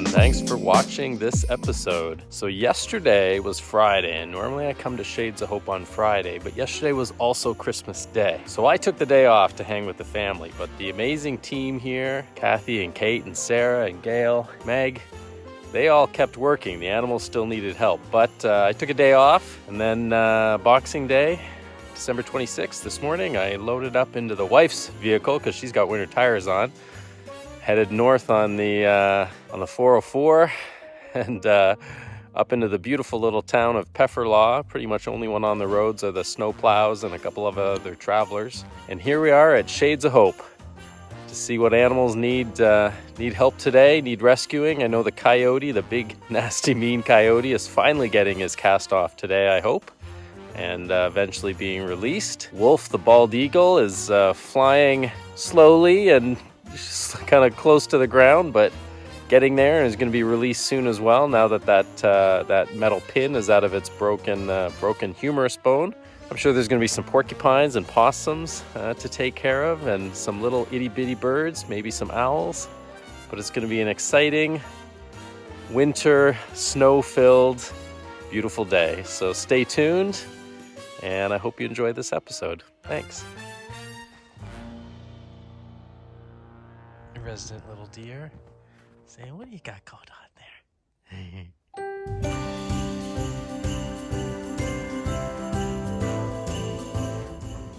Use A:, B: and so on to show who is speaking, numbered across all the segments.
A: everyone, thanks for watching this episode. So yesterday was Friday, and normally I come to Shades of Hope on Friday, but yesterday was also Christmas Day. So I took the day off to hang with the family, but the amazing team here, Kathy and Kate and Sarah and Gail, Meg, they all kept working. The animals still needed help, but I took a day off, and then Boxing Day, December 26th, this morning, I loaded up into the wife's vehicle because she's got winter tires on. Headed north on the 404 and up into the beautiful little town of Pefferlaw. Pretty much only one on the roads are the snow plows and a couple of other travelers. And here we are at Shades of Hope to see what animals need help today, need rescuing. I know the coyote, the big, nasty, mean coyote, is finally getting his cast off today, I hope, and eventually being released. Wolf, the bald eagle, is flying slowly and just kind of close to the ground, but getting there, and is going to be released soon as well, now that metal pin is out of its broken humerus bone. I'm sure there's going to be some porcupines and possums to take care of, and some little itty-bitty birds, maybe some owls. But it's going to be an exciting winter, snow-filled, beautiful day. So stay tuned, and I hope you enjoyed this episode. Thanks. Resident little deer saying, "What do you got going on there?"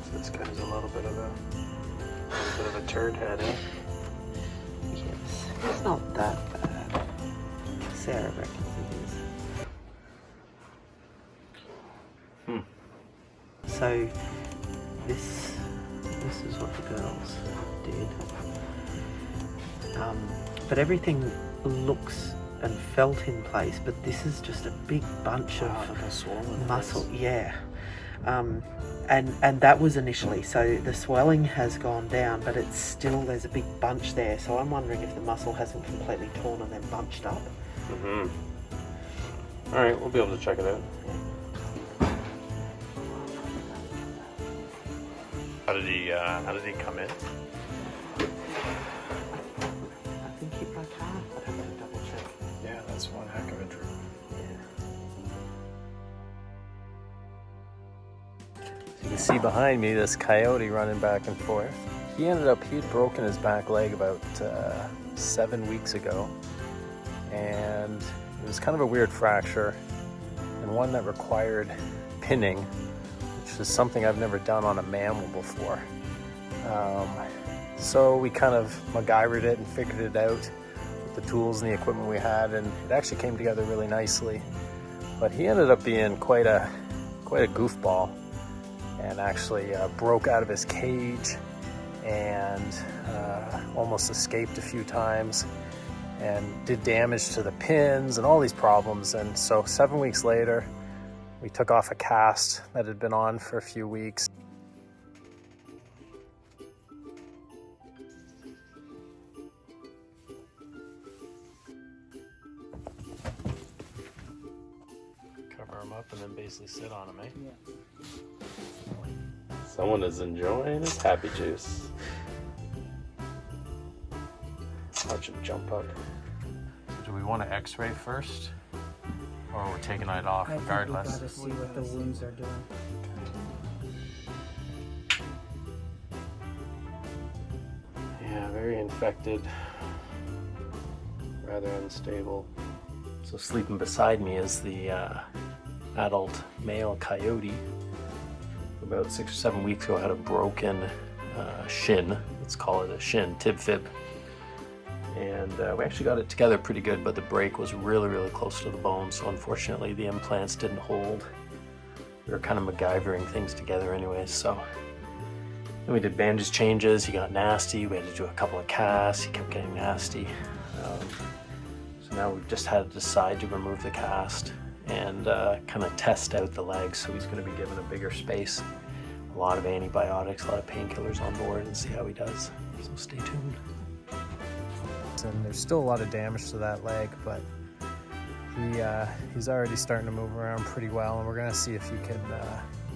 A: So this guy's a little bit of a turd head, eh?
B: Yes, it's not that bad. Sarah reckons it is. So this is what the girls did. But everything looks and felt in place, but this is just a big bunch of muscle. Yeah. And that was initially, so the swelling has gone down, but it's still, there's a big bunch there. So I'm wondering if the muscle hasn't completely torn and then bunched up.
A: All right, we'll be able to check it out. How did he come in? That's one heck of a trip. Yeah. So you can see behind me this coyote running back and forth. He'd broken his back leg about 7 weeks ago. And it was kind of a weird fracture, and one that required pinning, which is something I've never done on a mammal before. So we kind of MacGyvered it and figured it out, the tools and the equipment we had, and it actually came together really nicely. But he ended up being quite a goofball, and actually broke out of his cage and almost escaped a few times and did damage to the pins and all these problems. And so 7 weeks later, we took off a cast that had been on for a few weeks. Up and then basically sit on him, eh? Yeah. Someone is enjoying his happy juice. Watch him jump up. So do we want to x-ray first? Or we're taking it off regardless?
B: I think we've got to see what the wounds are doing.
A: Yeah, very infected. Rather unstable. So sleeping beside me is the adult male coyote. About 6 or 7 weeks ago, had a broken shin. Let's call it a shin, tib fib. And we actually got it together pretty good, but the break was really, really close to the bone. So unfortunately, the implants didn't hold. We were kind of MacGyvering things together anyways. So then we did bandage changes. He got nasty. We had to do a couple of casts. He kept getting nasty. So now we've just had to decide to remove the cast and kind of test out the legs. So he's going to be given a bigger space, a lot of antibiotics, a lot of painkillers on board, and see how he does. So stay tuned. And there's still a lot of damage to that leg, but he's already starting to move around pretty well, and we're going to see if he can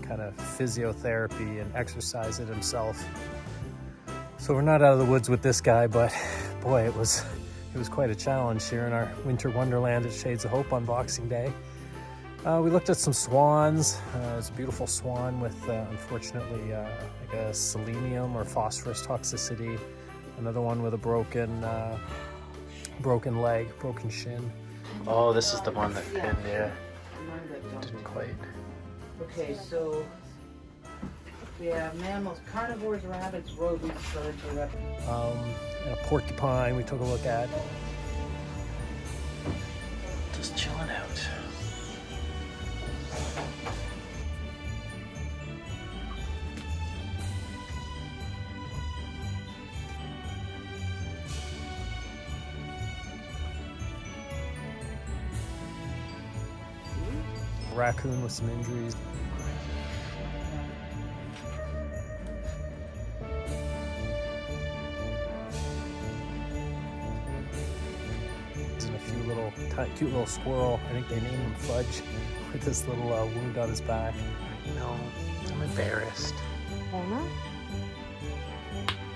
A: kind of physiotherapy and exercise it himself. So we're not out of the woods with this guy, but boy, it was it was quite a challenge here in our winter wonderland at Shades of Hope on Boxing Day. We looked at some swans. There's a beautiful swan with, unfortunately, like a selenium or phosphorus toxicity. Another one with a broken leg, broken shin. Oh, this is the one that pinned, yeah. Didn't quite.
C: Okay, so we have mammals, carnivores, rabbits, rodents, birds, or reptiles.
A: And a porcupine we took a look at. Just chilling out. Raccoon with some injuries. And a few little, cute little squirrel. I think they named him Fudge with this little wound on his back. No, I'm embarrassed.
B: Anna?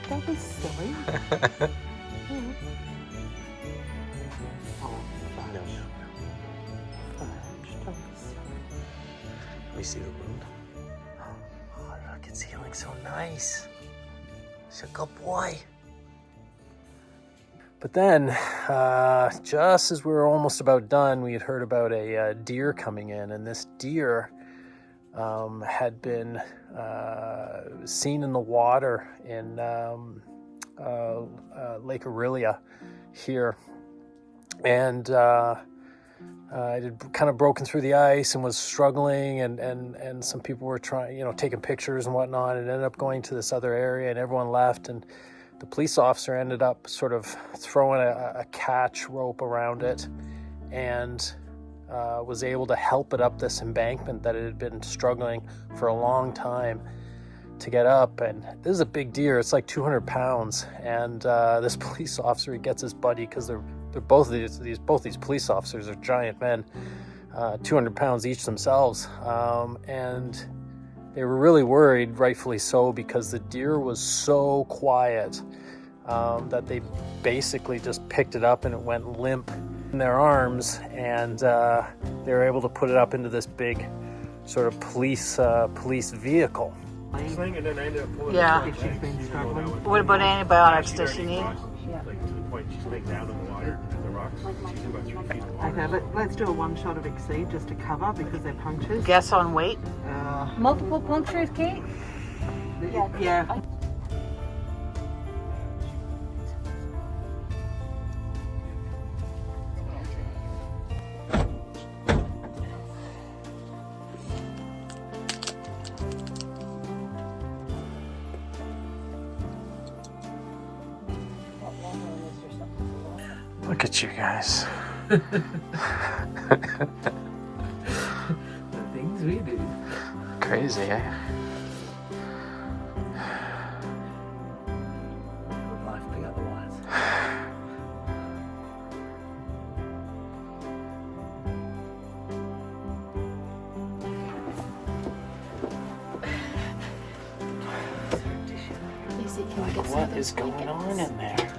B: Don't be silly.
A: No. Let me see the wound. Oh, look, it's healing so nice. He's a good boy. But then, just as we were almost about done, we had heard about a deer coming in, and this deer had been seen in the water in Lake Aurelia here. And it had kind of broken through the ice and was struggling, and some people were trying, taking pictures and whatnot, and ended up going to this other area, and everyone left, and the police officer ended up sort of throwing a catch rope around it and was able to help it up this embankment that it had been struggling for a long time to get up. And this is a big deer. It's like 200 pounds. And this police officer, he gets his buddy, because they're both these police officers are giant men, 200 pounds each themselves. And they were really worried, rightfully so, because the deer was so quiet that they basically just picked it up and it went limp in their arms, and they were able to put it up into this big sort of police vehicle.
C: Yeah. What about antibiotics does she need?
B: Okay, let's do a one shot of Exceed just to cover, because they're punctures.
C: Guess on weight?
D: Multiple punctures, Kate?
B: Yeah.
A: Look at you guys.
B: The things we do.
A: Crazy, eh?
B: Would life be otherwise?
D: Lucy, can we get
A: What is going on in there?